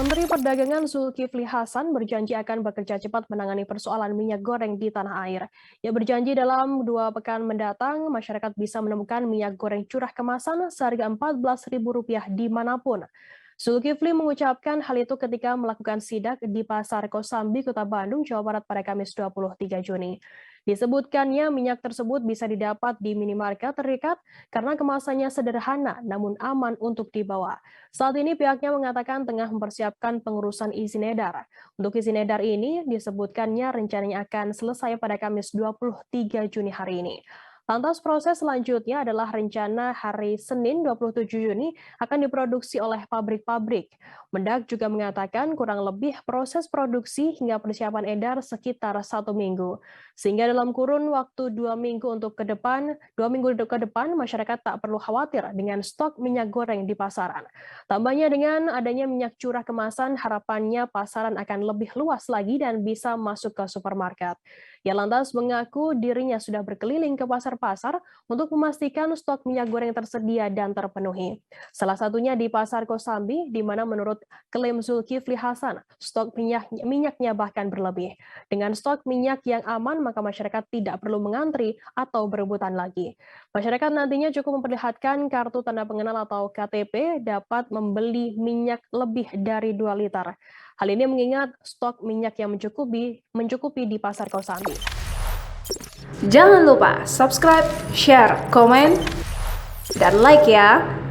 Menteri Perdagangan Zulkifli Hasan berjanji akan bekerja cepat menangani persoalan minyak goreng di tanah air. Ia berjanji dalam 2 pekan mendatang, masyarakat bisa menemukan minyak goreng curah kemasan seharga Rp14.000 dimanapun. Zulkifli mengucapkan hal itu ketika melakukan sidak di Pasar Kosambi, Kota Bandung, Jawa Barat pada Kamis 23 Juni. Disebutkannya minyak tersebut bisa didapat di minimarket terdekat karena kemasannya sederhana namun aman untuk dibawa. Saat ini pihaknya mengatakan tengah mempersiapkan pengurusan izin edar. Untuk izin edar ini disebutkannya rencananya akan selesai pada Kamis 23 Juni hari ini. Lantas proses selanjutnya adalah rencana hari Senin 27 Juni akan diproduksi oleh pabrik-pabrik. Mendak juga mengatakan kurang lebih proses produksi hingga persiapan edar sekitar 1 minggu. Sehingga dalam kurun waktu 2 minggu untuk ke depan, 2 minggu ke depan masyarakat tak perlu khawatir dengan stok minyak goreng di pasaran. Tambahnya dengan adanya minyak curah kemasan, harapannya pasaran akan lebih luas lagi dan bisa masuk ke supermarket. Ia lantas mengaku dirinya sudah berkeliling ke pasar-pasar untuk memastikan stok minyak goreng tersedia dan terpenuhi. Salah satunya di Pasar Kosambi, di mana menurut klaim Zulkifli Hasan, stok minyaknya bahkan berlebih. Dengan stok minyak yang aman, maka masyarakat tidak perlu mengantri atau berebutan lagi. Masyarakat nantinya cukup memperlihatkan kartu tanda pengenal atau KTP dapat membeli minyak lebih dari 2 liter. Hal ini mengingat stok minyak yang mencukupi di Pasar Kosambi. Jangan lupa subscribe, share, komen, dan like ya.